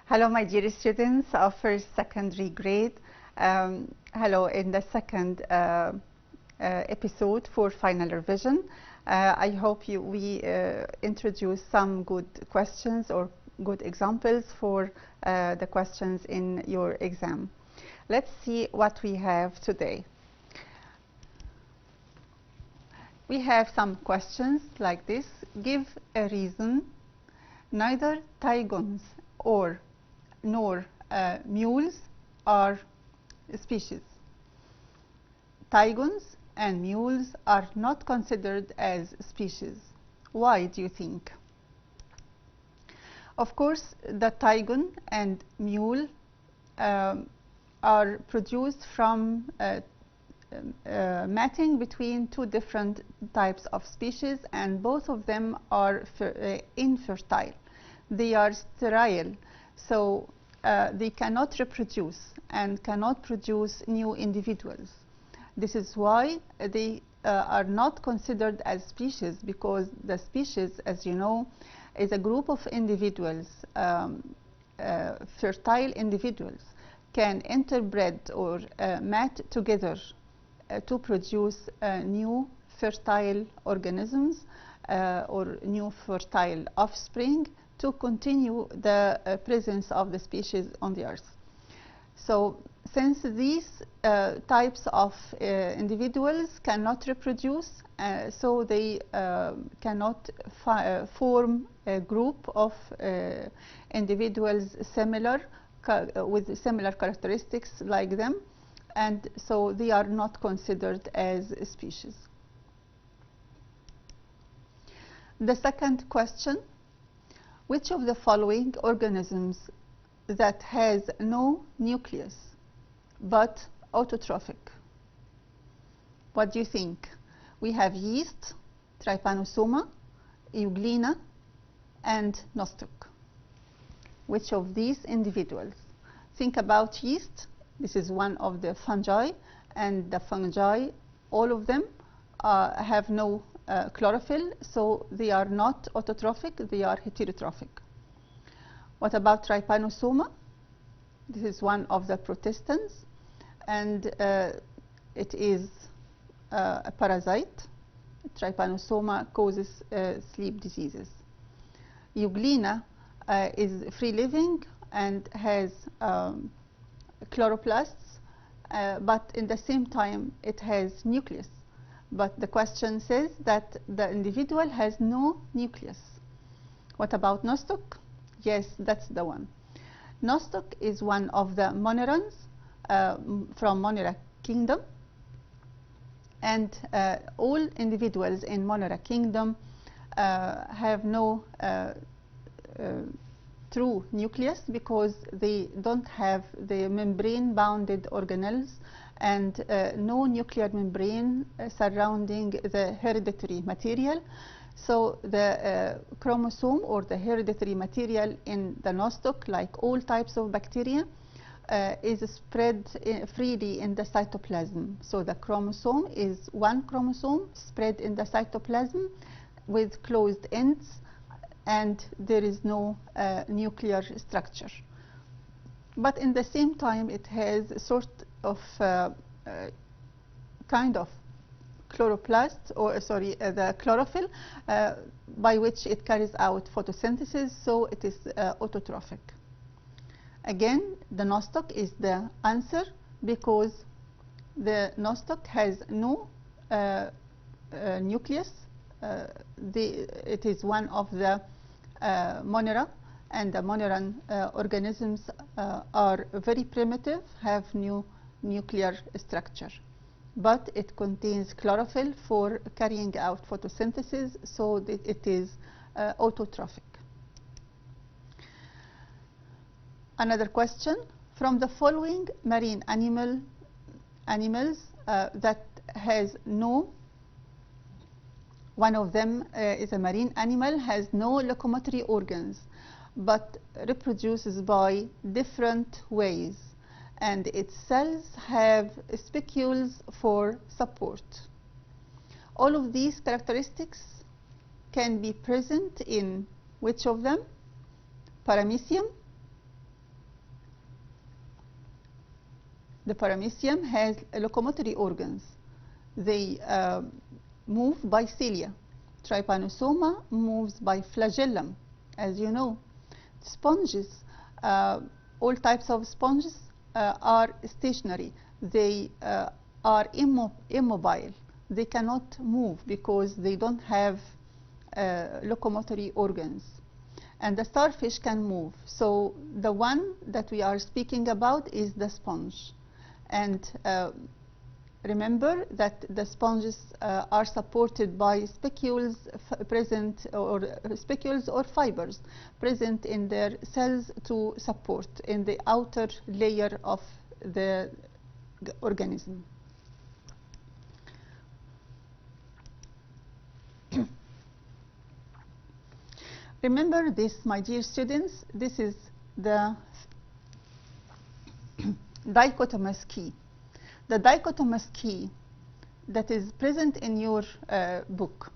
Hello, my dear students of first secondary grade. Hello, in the second episode for final revision. I hope we introduce some good questions or good examples for the questions in your exam. Let's see what we have today. We have some questions like this. Give a reason neither tigons nor mules are species. Tigons and mules are not considered as species. Why do you think? Of course, the tigon and mule are produced from mating between two different types of species, and both of them are infertile. They are sterile, so they cannot reproduce and cannot produce new individuals. This is why they are not considered as species, because the species, as you know, is a group of individuals, fertile individuals, can interbred or mate together to produce new fertile organisms or new fertile offspring to continue the presence of the species on the earth. So since these types of individuals cannot reproduce, so they cannot form a group of individuals with similar characteristics like them, and so they are not considered as species. The second question: which of the following organisms that has no nucleus but autotrophic? What do you think? We have yeast, Trypanosoma, Euglena, and Nostoc. Which of these individuals? Think about yeast. This is one of the fungi, and the fungi, all of them have no chlorophyll, so they are not autotrophic, they are heterotrophic. What about Trypanosoma? This is one of the protistans, and it is a parasite. Trypanosoma causes sleep diseases. Euglena is free-living and has chloroplasts, but in the same time it has nucleus. But the question says that the individual has no nucleus. What about Nostoc? Yes, that's the one. Nostoc is one of the monerans from Monera kingdom, and all individuals in Monera kingdom have no true nucleus, because they don't have the membrane-bounded organelles and no nuclear membrane surrounding the hereditary material. So the chromosome or the hereditary material in the Nostoc, like all types of bacteria, is spread freely in the cytoplasm. So the chromosome is one chromosome spread in the cytoplasm with closed ends, and there is no nuclear structure. But in the same time, it has a sort of kind of chloroplast, or the chlorophyll, by which it carries out photosynthesis, so it is autotrophic. Again, the Nostoc is the answer, because the Nostoc has no nucleus. It is one of the Monera, and the Moneran organisms are very primitive, have no nuclear structure, but it contains chlorophyll for carrying out photosynthesis, so that it is autotrophic. Another question: from the following marine animals that has no, one of them is a marine animal, has no locomotory organs, but reproduces by different ways, and its cells have spicules for support. All of these characteristics can be present in which of them? Paramecium, The paramecium has locomotory organs. They move by cilia. Trypanosoma moves by flagellum, as you know. Sponges, all types of sponges are stationary. They are immobile. They cannot move because they don't have locomotory organs. And the starfish can move. So the one that we are speaking about is the sponge. And remember that the sponges are supported by spicules present, or spicules or fibers present in their cells to support in the outer layer of the organism. Remember this, my dear students, this is the dichotomous key. The dichotomous key that is present in your book.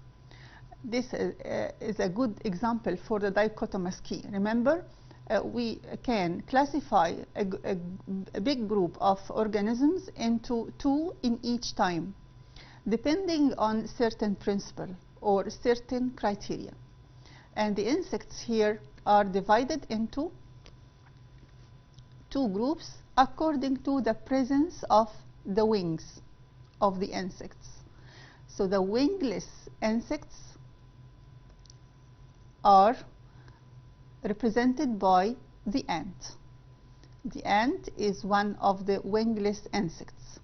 This is a good example for the dichotomous key. Remember, we can classify a big group of organisms into two in each time, depending on certain principle or certain criteria. And the insects here are divided into two groups according to the presence of the wings of the insects. So the wingless insects are represented by the ant. The ant is one of the wingless insects.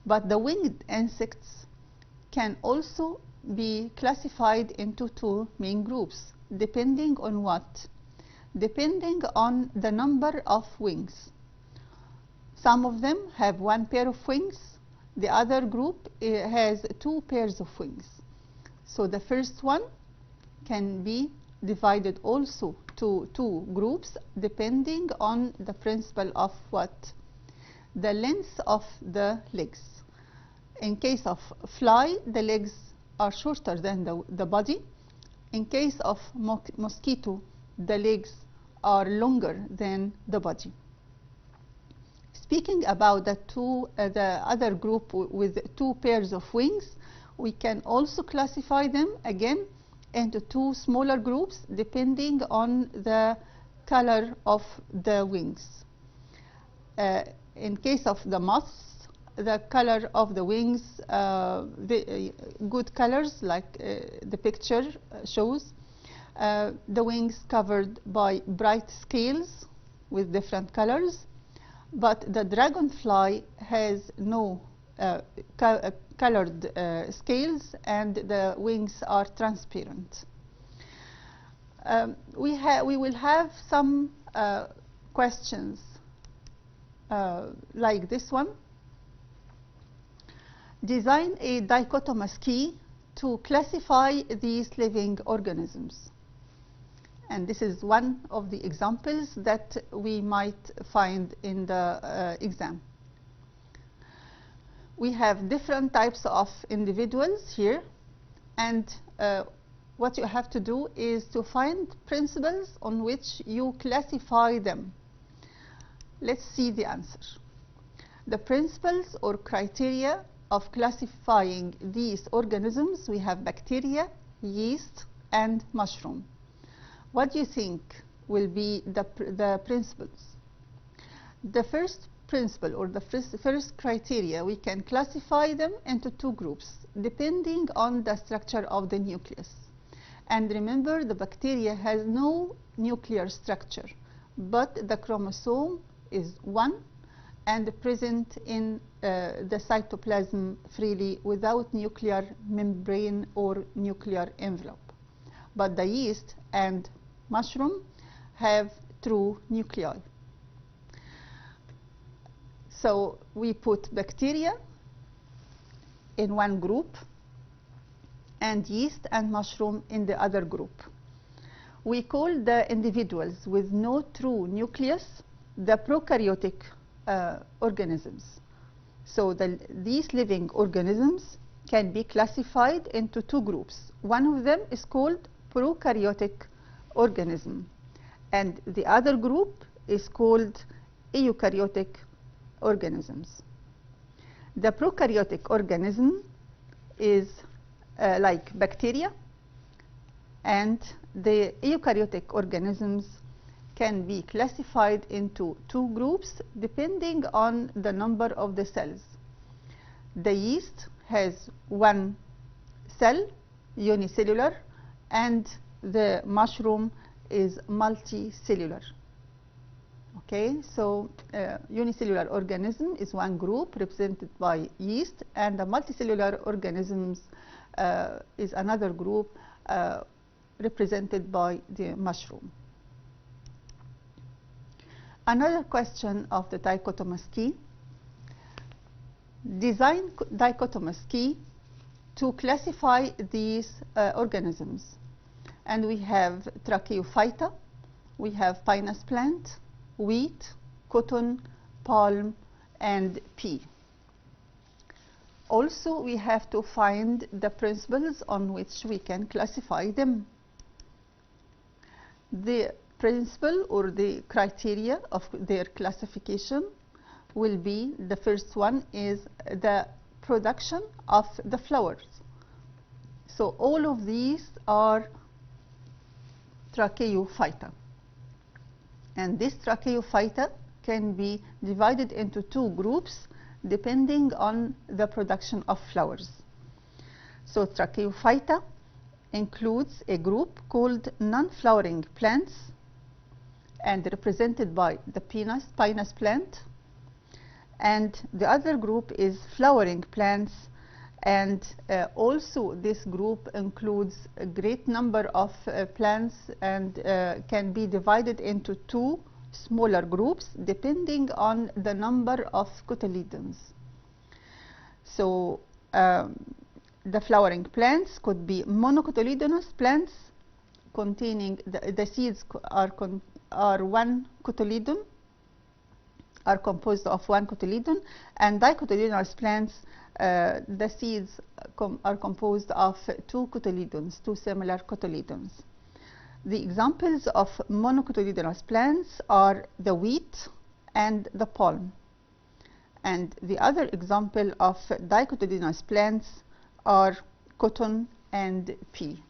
But the winged insects can also be classified into two main groups. Depending on what? Depending on the number of wings. Some of them have one pair of wings. The other group has two pairs of wings. So the first one can be divided also to two groups depending on the principle of what? The length of the legs. In case of fly, the legs are shorter than the body. In case of mosquito, the legs are longer than the body. Speaking about the other group with two pairs of wings, we can also classify them again into two smaller groups depending on the color of the wings. In case of the moths, the color of the wings, good colors like the picture shows. The wings covered by bright scales with different colors, but the dragonfly has no colored scales and the wings are transparent. We will have some questions like this one. Design a dichotomous key to classify these living organisms. And this is one of the examples that we might find in the exam. We have different types of individuals here, and what you have to do is to find principles on which you classify them. Let's see the answer. The principles or criteria of classifying these organisms, we have bacteria, yeast, and mushroom. What do you think will be the principles? The first principle or the first criteria, we can classify them into two groups depending on the structure of the nucleus. And remember, the bacteria has no nuclear structure, but the chromosome is one and present in the cytoplasm freely without nuclear membrane or nuclear envelope. But the yeast and mushroom have true nuclei. So we put bacteria in one group and yeast and mushroom in the other group. We call the individuals with no true nucleus the prokaryotic organisms. So these living organisms can be classified into two groups. One of them is called prokaryotic organism, and the other group is called eukaryotic organisms. The prokaryotic organism is like bacteria, and the eukaryotic organisms can be classified into two groups depending on the number of the cells. The yeast has one cell, unicellular, and the mushroom is multicellular. Okay, so unicellular organism is one group represented by yeast, and the multicellular organisms is another group represented by the mushroom. Another question of the dichotomous key. Design dichotomous key to classify these organisms. And we have Tracheophyta, we have pinus plant, wheat, cotton, palm, and pea. Also, we have to find the principles on which we can classify them. The principle or the criteria of their classification will be, the first one is the production of the flowers. So all of these are Tracheophyta. And this Tracheophyta can be divided into two groups depending on the production of flowers. So Tracheophyta includes a group called non-flowering plants, and represented by the pinus plant, and the other group is flowering plants, and also this group includes a great number of plants and can be divided into two smaller groups depending on the number of cotyledons. So the flowering plants could be monocotyledonous plants containing the seeds are one cotyledon, are composed of one cotyledon, and dicotyledonous plants, the seeds are composed of two cotyledons, two similar cotyledons. The examples of monocotyledonous plants are the wheat and the palm. And the other example of dicotyledonous plants are cotton and pea.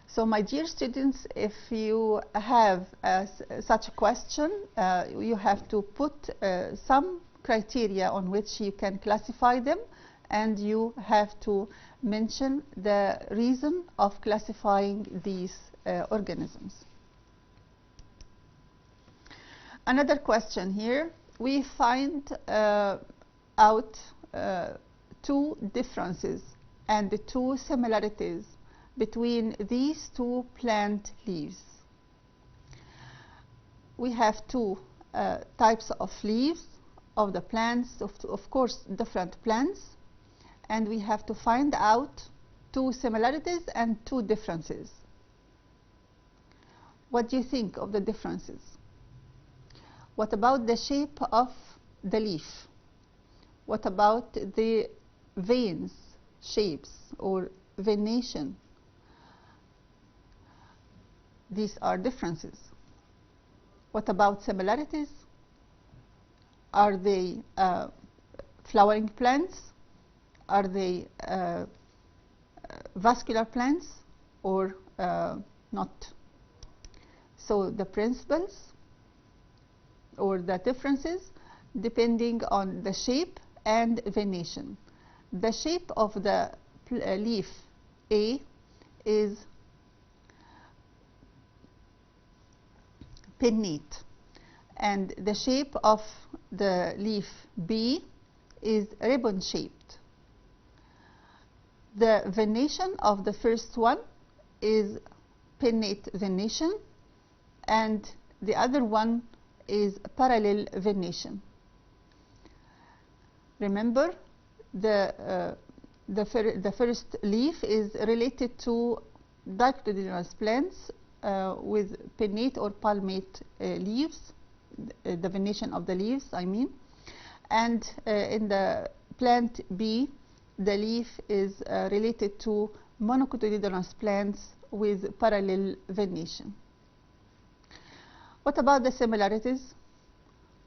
So my dear students, if you have such a question, you have to put some criteria on which you can classify them, and you have to mention the reason of classifying these organisms. Another question here. We find out two differences and two similarities between these two plant leaves. We have two types of leaves of the plants, of course different plants, and we have to find out two similarities and two differences. What do you think of the differences? What about the shape of the leaf? What about the veins, shapes, or venation? These are differences. What about similarities? Are they flowering plants? Are they vascular plants or not? So the principles or the differences depending on the shape and venation. The shape of the leaf A is pinnate, and the shape of the leaf B is ribbon shaped. The venation of the first one is pinnate venation, and the other one is parallel venation. Remember, the first leaf is related to dicotyledonous plants with pinnate or palmate leaves, the venation of the leaves, I mean. And in the plant B, the leaf is related to monocotyledonous plants with parallel venation. What about the similarities?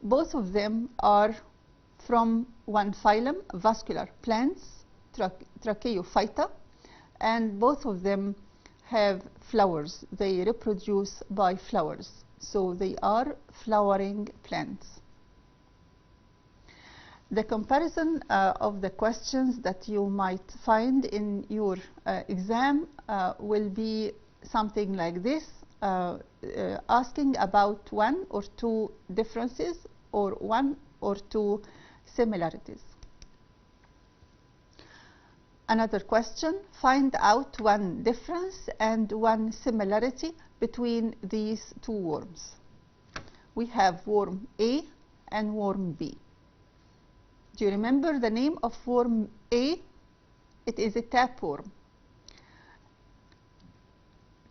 Both of them are from one phylum, vascular plants, Tracheophyta, and both of them have flowers. They reproduce by flowers, so they are flowering plants. The comparison of the questions that you might find in your exam will be something like this, asking about one or two differences or one or two similarities. Another question, find out one difference and one similarity between these two worms. We have worm A and worm B. Do you remember the name of worm A? It is a tapeworm.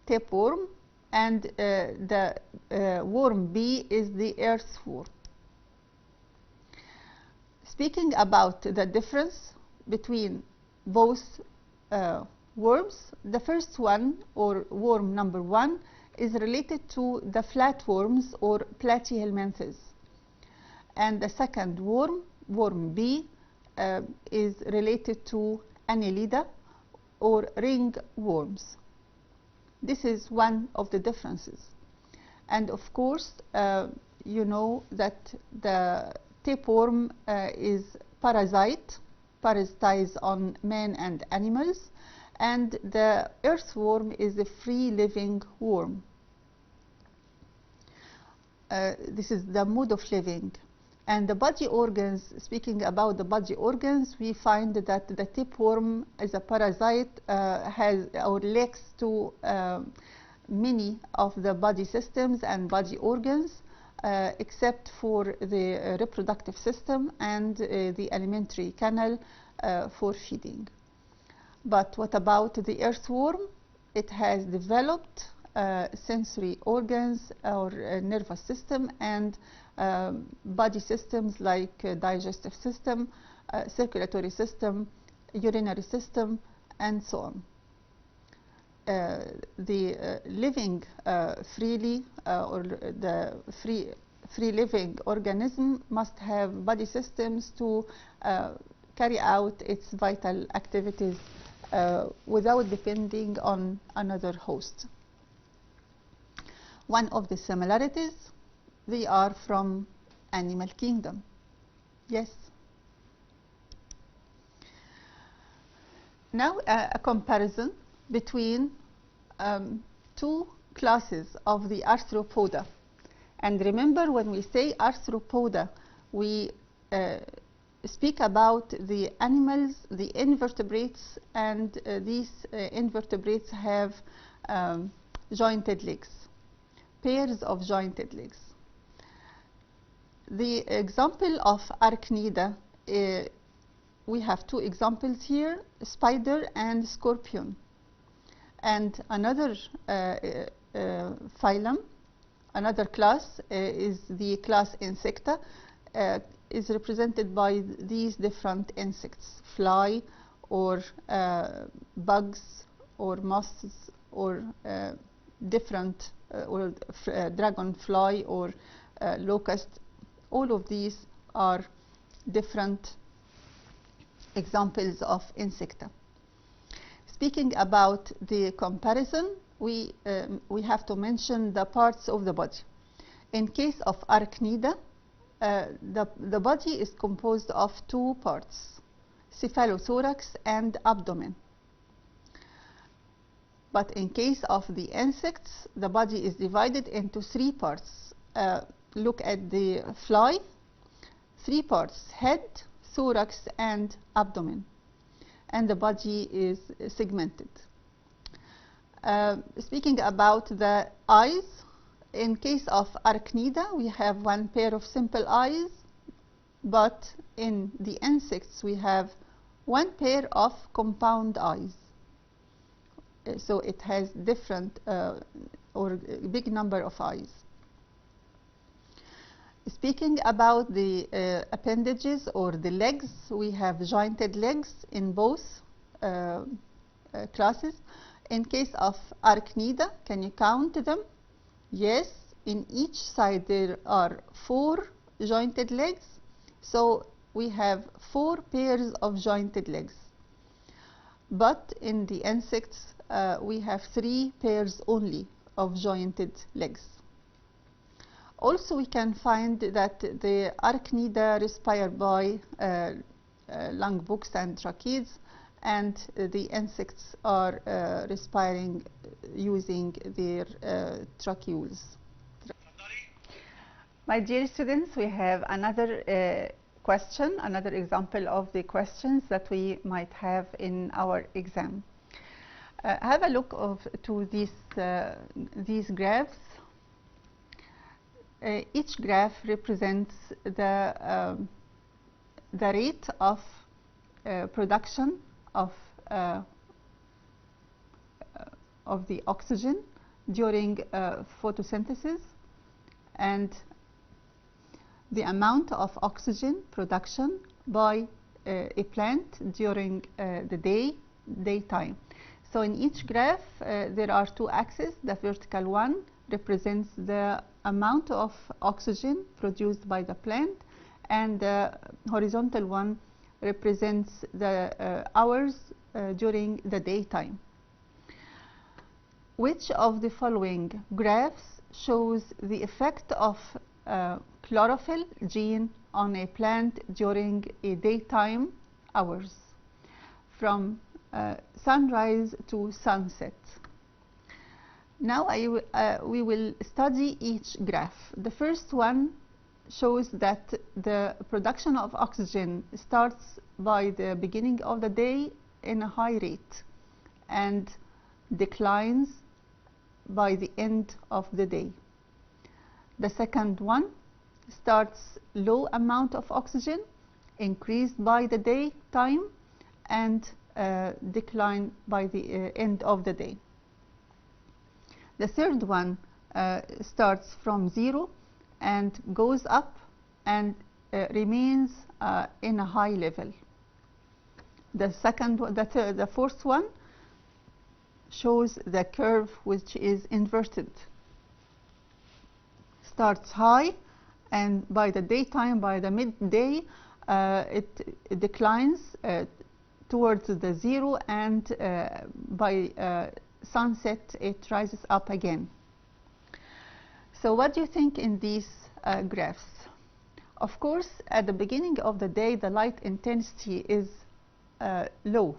Tapeworm, and the worm B is the earthworm. Speaking about the difference between both worms, the first one, or worm number 1, is related to the flatworms or platyhelminthes, and the second worm, worm B, is related to annelida or ringworms. This is one of the differences. And of course, you know that the tapeworm is parasitize on man and animals, and the earthworm is a free-living worm. This is the mode of living. And the body organs, speaking about the body organs, we find that the tapeworm as a parasite has or lacks to many of the body systems and body organs, except for the reproductive system and the alimentary canal for feeding. But what about the earthworm? It has developed sensory organs or nervous system and body systems like digestive system, circulatory system, urinary system, and so on. The living freely or the free living organism must have body systems to carry out its vital activities without depending on another host. One of the similarities, they are from animal kingdom. Yes. Now a comparison between two classes of the arthropoda. And remember, when we say arthropoda, we speak about the animals, the invertebrates, and these invertebrates have jointed legs, pairs of jointed legs. The example of arachnida, we have two examples here, spider and scorpion. And another phylum, another class is the class Insecta, is represented by these different insects, fly or bugs or moths or different or dragonfly or locust. All of these are different examples of Insecta. Speaking about the comparison, we have to mention the parts of the body. In case of arachnida, the body is composed of two parts, cephalothorax and abdomen. But in case of the insects, the body is divided into three parts. Look at the fly, three parts, head, thorax, and abdomen. And the body is segmented. Speaking about the eyes, in case of arachnida, we have one pair of simple eyes, but in the insects, we have one pair of compound eyes. So it has different or a big number of eyes. Speaking about the appendages or the legs, we have jointed legs in both classes. In case of arachnida, can you count them? Yes, in each side there are 4 jointed legs, so we have 4 pairs of jointed legs. But in the insects, we have 3 pairs only of jointed legs. Also, we can find that the arachnida respire by lung books and tracheids, and the insects are respiring using their tracheoles. My dear students, we have another question, another example of the questions that we might have in our exam. Have a look to these graphs. Each graph represents the rate of production of the oxygen during photosynthesis, and the amount of oxygen production by a plant during the daytime. So in each graph there are 2 axes. The vertical one represents the amount of oxygen produced by the plant, and the horizontal one represents the hours during the daytime. Which of the following graphs shows the effect of chlorophyll gene on a plant during a daytime hours from sunrise to sunset? Now we will study each graph. The first one shows that the production of oxygen starts by the beginning of the day in a high rate and declines by the end of the day. The second one starts low amount of oxygen, increased by the daytime, and decline by the end of the day. The third one starts from 0 and goes up and remains in a high level. The fourth one shows the curve which is inverted. Starts high, and by the daytime, by the midday, it declines towards the 0, and by sunset it rises up again. So what do you think in these graphs? Of course, at the beginning of the day the light intensity is low,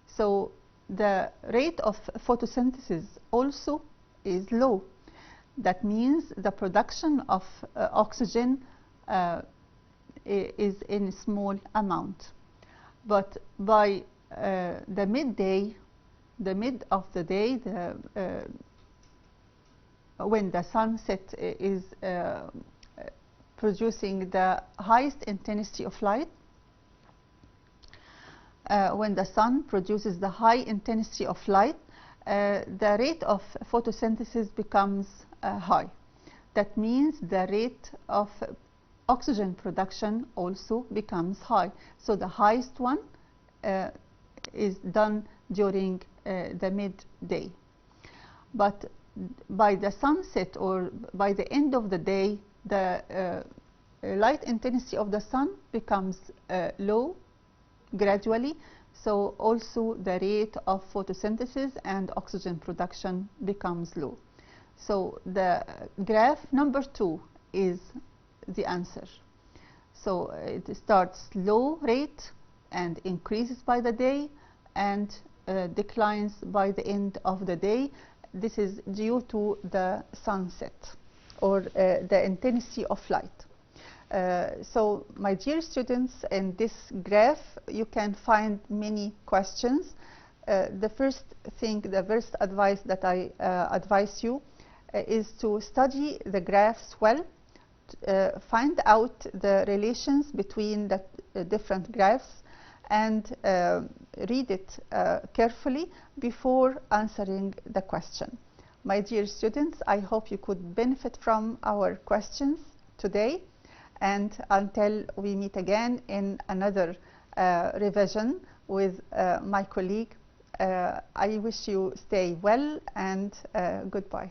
so the rate of photosynthesis also is low. That means the production of oxygen is in small amount. But by the mid of the day, when the sunset is producing the highest intensity of light, when the sun produces the high intensity of light, the rate of photosynthesis becomes high. That means the rate of oxygen production also becomes high. So the highest one is done during the midday. But by the sunset or by the end of the day, the light intensity of the sun becomes low gradually, so also the rate of photosynthesis and oxygen production becomes low. So the graph number 2 is the answer. So it starts low rate and increases by the day and declines by the end of the day. This is due to the sunset or the intensity of light. So my dear students, in this graph you can find many questions. The first advice that I advise you is to study the graphs well, find out the relations between the different graphs, and read it carefully before answering the question. My dear students, I hope you could benefit from our questions today, and until we meet again in another revision with my colleague, I wish you stay well, and goodbye.